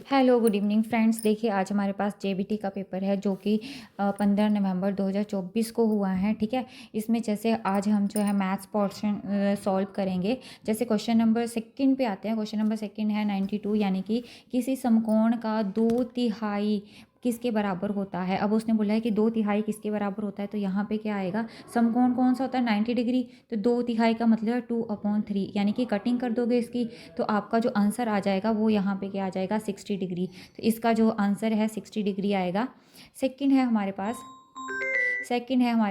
Hello good evening friends. देखिए आज हमारे पास जेबीटी का पेपर है जो कि 15 नवंबर 2024 को हुआ है। ठीक है, इसमें जैसे आज हम जो है मैथ्स पोर्शन सॉल्व करेंगे। जैसे क्वेश्चन नंबर सेकंड पे आते हैं। क्वेश्चन नंबर सेकंड है 92, यानी कि किसी समकोण का 2/3 किसके बराबर होता है। अब उसने बोला है कि 2/3 किसके बराबर होता है, तो यहाँ पे क्या आएगा, समकोण कौन सा होता है 90 डिग्री, तो 2/3 का मतलब है 2/3, यानी कि कटिंग कर दोगे इसकी तो आपका जो आंसर आ जाएगा वो यहाँ पे क्या आ जाएगा 60 डिग्री। तो इसका जो आंसर है 60 डिग्री आएगा। सेकंड है हमारे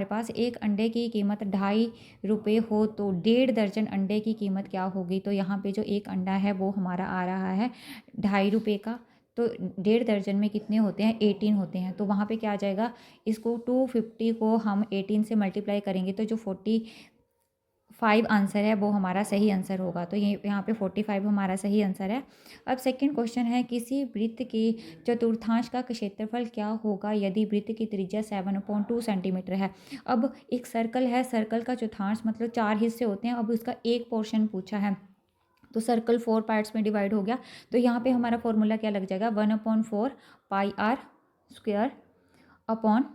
पास एक अंडे की कीमत 2.5 रुपये हो तो 1.5 दर्जन अंडे की कीमत क्या होगी। तो यहाँ पे जो एक अंडा है वो हमारा आ रहा है 2.5 रुपये का। तो 1.5 दर्जन में कितने होते हैं, 18 होते हैं। तो वहाँ पे क्या आ जाएगा, इसको 250 को हम 18 से मल्टीप्लाई करेंगे तो जो 45 आंसर है वो हमारा सही आंसर होगा। तो ये यहाँ पे 45 हमारा सही आंसर है। अब सेकंड क्वेश्चन है, किसी वृत्त के चतुर्थांश का क्षेत्रफल क्या होगा यदि वृत्त की त्रिज्या 7/2 सेंटीमीटर है। अब एक सर्कल है, सर्कल का चतुर्थांश मतलब 4 हिस्से होते हैं। अब उसका एक पोर्शन पूछा है तो सर्कल 4 पार्ट्स में डिवाइड हो गया। तो यहाँ पे हमारा फॉर्मूला क्या लग जाएगा, 1/4 पाई आर स्क्वायर अपॉन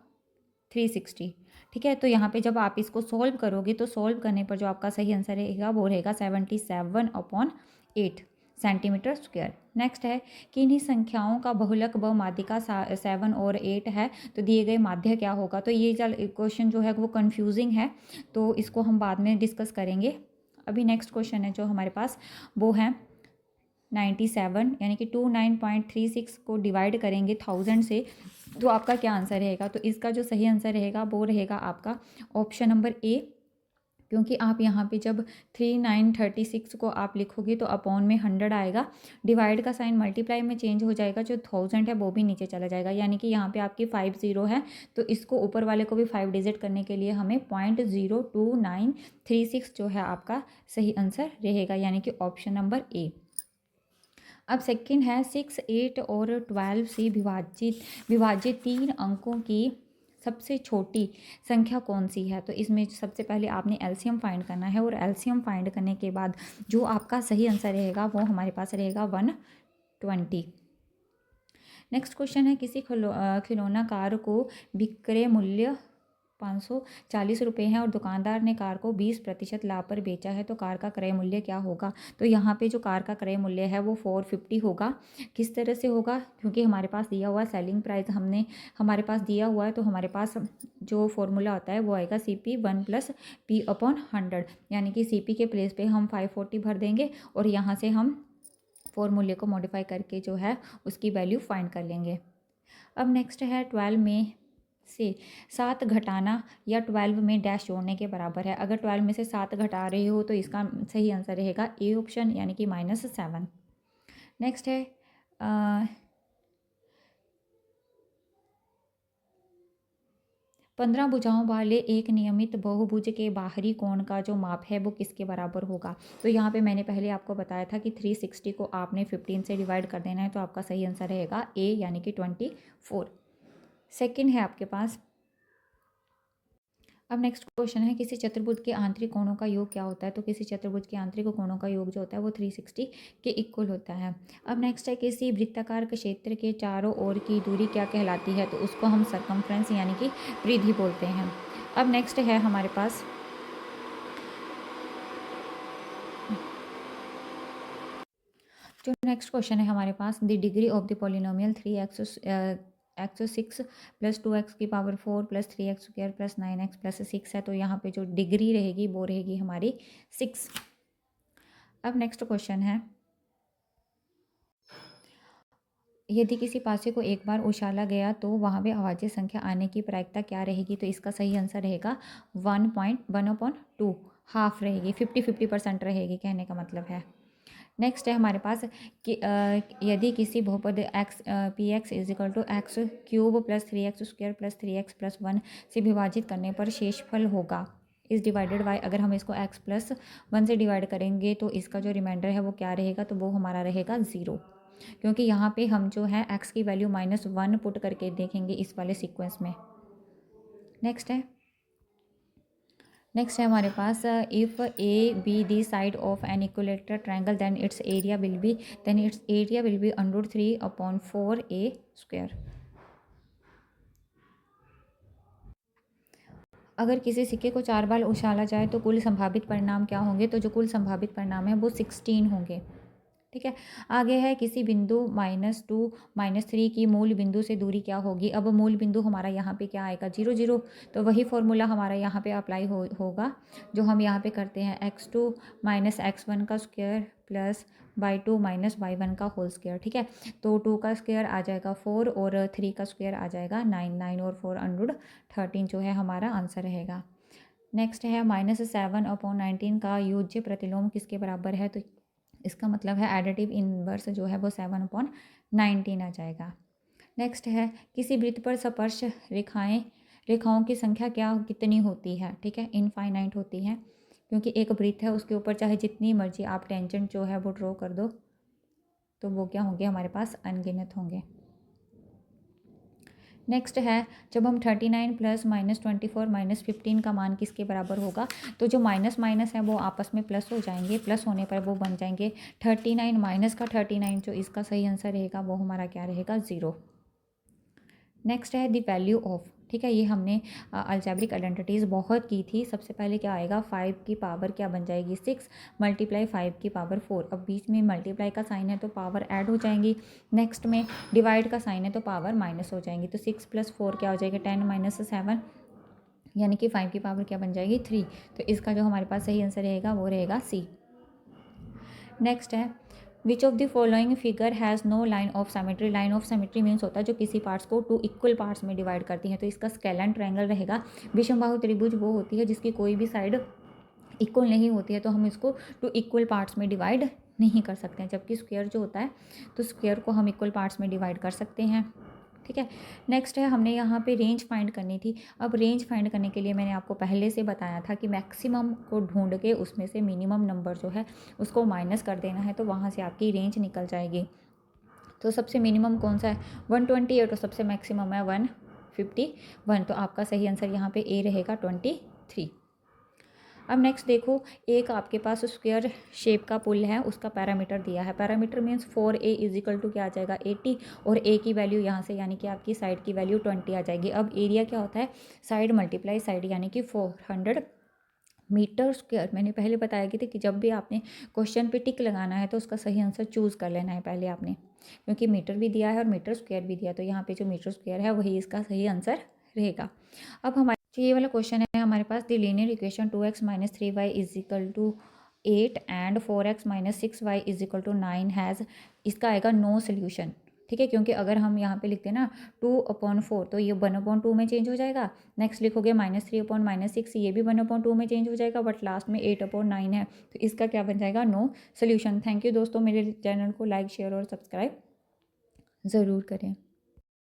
360। ठीक है, तो यहाँ पे जब आप इसको सॉल्व करोगे तो सॉल्व करने पर जो आपका सही आंसर रहेगा वो रहेगा 77/8 सेंटीमीटर स्क्वायर। नेक्स्ट है, किन्हीं संख्याओं का बहुलक व माध्यिका 7 और 8 है तो दिए गए माध्य क्या होगा। तो ये क्वेश्चन जो है वो कंफ्यूजिंग है, तो इसको हम बाद में डिस्कस करेंगे। अभी नेक्स्ट क्वेश्चन है जो हमारे पास वो है 97, यानी कि 29.36 को डिवाइड करेंगे 1000 से तो आपका क्या आंसर रहेगा। तो इसका जो सही आंसर रहेगा वो रहेगा आपका ऑप्शन नंबर ए, क्योंकि आप यहाँ पे जब 3936 को आप लिखोगे तो अपॉन में 100 आएगा, डिवाइड का साइन मल्टीप्लाई में चेंज हो जाएगा, जो 1000 है वो भी नीचे चला जाएगा, यानी कि यहाँ पे आपकी 50 है। तो इसको ऊपर वाले को भी 5 डिजिट करने के लिए हमें 0.02936 जो है आपका सही आंसर रहेगा, यानी कि ऑप्शन नंबर ए। अब सेकंड है 6, 8 और 12 से विभाजित 3 अंकों की सबसे छोटी संख्या कौन सी है। तो इसमें सबसे पहले आपने एलसीएम फाइंड करना है, और एलसीएम फाइंड करने के बाद जो आपका सही आंसर रहेगा वो हमारे पास रहेगा 120। नेक्स्ट क्वेश्चन है, किसी खिलौना कार को विक्रय मूल्य 540 रुपये हैं और दुकानदार ने कार को 20% लाभ पर बेचा है तो कार का क्रय मूल्य क्या होगा। तो यहाँ पे जो कार का क्रय मूल्य है वो 450 होगा। किस तरह से होगा, क्योंकि हमारे पास दिया हुआ सेलिंग प्राइस हमारे पास दिया हुआ है, तो हमारे पास जो फॉर्मूला होता है वो आएगा CP 1 + P/100, यानी कि CP के प्लेस पे हम 540 भर देंगे और यहाँ से हम फॉर्मूले को मॉडिफाई करके जो है उसकी वैल्यू फाइंड कर लेंगे। अब नेक्स्ट है 12 में से 7 घटाना या 12 में डैश जोड़ने के बराबर है। अगर 12 में से 7 घटा रहे हो तो इसका सही आंसर रहेगा ए ऑप्शन, यानी कि -7। नेक्स्ट है 15 भुजाओं वाले एक नियमित बहुभुज के बाहरी कोण का जो माप है वो किसके बराबर होगा। तो यहाँ पे मैंने पहले आपको बताया था कि 360 को आपने 15 से डिवाइड कर देना है, तो आपका सही आंसर रहेगा ए, यानी कि 24। सेकंड है आपके पास, अब नेक्स्ट क्वेश्चन है, किसी चतुर्भुज के आंतरिक कोणों का योग क्या होता है। तो किसी चतुर्भुज के आंतरिक कोणों का योग जो होता है वो 360 के इक्वल होता है। अब नेक्स्ट है, किसी वृत्ताकार क्षेत्र के चारों ओर की दूरी क्या कहलाती है। तो उसको हम सरकमफ्रेंस यानी कि परिधि बोलते हैं। अब नेक्स्ट है हमारे पास जो नेक्स्ट क्वेश्चन है हमारे पास, the degree of the polynomial 3x6 + 2x की पावर 4 + 3x² + 9x + 6 है। तो यहाँ पे जो डिग्री रहेगी वो रहेगी हमारी 6। अब नेक्स्ट क्वेश्चन है, यदि किसी पासे को एक बार उछाला गया तो वहाँ पे अभाज्य संख्या आने की प्रायिकता क्या रहेगी। तो इसका सही आंसर रहेगा 1/2, हाफ रहेगी, 50-50% रहेगी, कहने का मतलब है। नेक्स्ट है हमारे पास कि यदि किसी बहुपद px = x³ + 3x² + 3x + 1 से विभाजित करने पर शेषफल होगा इस डिवाइडेड बाय, अगर हम इसको x + 1 से डिवाइड करेंगे तो इसका जो रिमाइंडर है वो क्या रहेगा, तो वो हमारा रहेगा 0, क्योंकि यहाँ पे हम जो है x की वैल्यू -1 पुट करके देखेंगे इस वाले सीक्वेंस में। नेक्स्ट है हमारे पास if A be the side of an equilateral triangle then its area will be √3/4 a²। अगर किसी सिक्के को 4 बार उछाला जाए तो कुल संभावित परिणाम क्या होंगे? तो जो कुल संभावित परिणाम है वो 16 होंगे। ठीक है। आगे है किसी बिंदु -2 -3 की मूल बिंदु से दूरी क्या होगी? अब मूल बिंदु हमारा यहाँ पे क्या आएगा? 0 0। तो वही फॉर्मूला हमारा यहाँ पे अप्लाई होगा जो हम यहाँ पे करते हैं, x2 - x1 का स्क्वायर प्लस y2 - y1 का होल स्क्वायर। ठीक है। तो 2 का स्क्वायर आ जाएगा 4 और 3 का स्क्वायर आ जाएगा 9। 9 और 4 √13 जो है हमारा आंसर रहेगा। नेक्स्ट है -7/19 का योज्य प्रतिलोम किसके बराबर है? तो इसका मतलब है एडिटिव इनवर्स जो है वो 7/19 आ जाएगा। नेक्स्ट है किसी वृत्त पर स्पर्श रेखाओं की संख्या कितनी होती है? ठीक है, इनफाइनाइट होती है, क्योंकि एक वृत्त है उसके ऊपर चाहे जितनी मर्जी आप टेंजेंट जो है वो ड्रॉ कर दो तो वो क्या होंगे हमारे पास? अनगिनत होंगे। नेक्स्ट है जब हम 39 प्लस -24 -15 का मान किसके बराबर होगा? तो जो माइनस माइनस है वो आपस में प्लस हो जाएंगे, प्लस होने पर वो बन जाएंगे 39 माइनस का 39। जो इसका सही आंसर रहेगा वो हमारा क्या रहेगा? 0। नेक्स्ट है द वैल्यू ऑफ। ठीक है, ये हमने अलजेब्रिक आइडेंटिटीज़ बहुत की थी। सबसे पहले क्या आएगा? 5 की पावर क्या बन जाएगी? 6 × 5 की पावर 4। अब बीच में मल्टीप्लाई का साइन है तो पावर ऐड हो जाएंगी। नेक्स्ट में डिवाइड का साइन है तो पावर माइनस हो जाएंगी। तो 6 + 4 क्या हो जाएगा? 10 - 7, यानी कि 5 की पावर क्या बन जाएगी? 3। तो इसका जो हमारे पास सही आंसर रहेगा वो रहेगा सी। नेक्स्ट है which of the following figure has no line of symmetry. Line of symmetry means होता है जो किसी पार्ट्स को 2 इक्वल पार्ट्स में डिवाइड करती है। तो इसका स्केलेन ट्रायंगल रहेगा। विषमबाहु त्रिभुज वो होती है जिसकी कोई भी साइड इक्वल नहीं होती है, तो हम इसको 2 इक्वल पार्ट्स में डिवाइड नहीं कर सकते हैं। जबकि स्क्वायर जो होता है तो स्क्वायर को हम इक्वल पार्ट्स में डिवाइड कर सकते हैं। ठीक है। नेक्स्ट है हमने यहाँ पे रेंज फाइंड करनी थी। अब रेंज फाइंड करने के लिए मैंने आपको पहले से बताया था कि मैक्सिमम को ढूंढ के उसमें से मिनिमम नंबर जो है उसको माइनस कर देना है, तो वहाँ से आपकी रेंज निकल जाएगी। तो सबसे मिनिमम कौन सा है? 128 और सबसे मैक्सिमम है 151। तो आपका सही आंसर यहाँ पे ए रहेगा 23। अब नेक्स्ट देखो, एक आपके पास स्क्वायर शेप का पुल है, उसका पैरामीटर दिया है। पैरामीटर मीन्स 4a = क्या आ जाएगा? 80। और a की वैल्यू यहाँ से यानी कि आपकी साइड की वैल्यू 20 आ जाएगी। अब एरिया क्या होता है? साइड मल्टीप्लाई साइड, यानी कि 400 मीटर स्क्वायर। मैंने पहले बताया कि थी कि जब भी आपने क्वेश्चन पे टिक लगाना है तो उसका सही आंसर चूज़ कर लेना है पहले आपने, क्योंकि मीटर भी दिया है और मीटर स्क्वायर भी दिया। तो यहाँ पे जो मीटर स्क्वायर है वही इसका सही आंसर रहेगा। अब हमारे जो ये वाला क्वेश्चन है हमारे पास, the linear equation 2x - 3y = 8 and 4x - 6y = 9 has, इसका आएगा नो सोल्यूशन। ठीक है, क्योंकि अगर हम यहाँ पे लिखते हैं ना 2/4 तो ये 1/2 में चेंज हो जाएगा। नेक्स्ट लिखोगे -3/-6, ये भी 1/2 में चेंज हो जाएगा, बट लास्ट में 8/9 है। तो इसका क्या बन जाएगा? No solution. थैंक यू दोस्तों, मेरे चैनल को लाइक शेयर और सब्सक्राइब ज़रूर करें।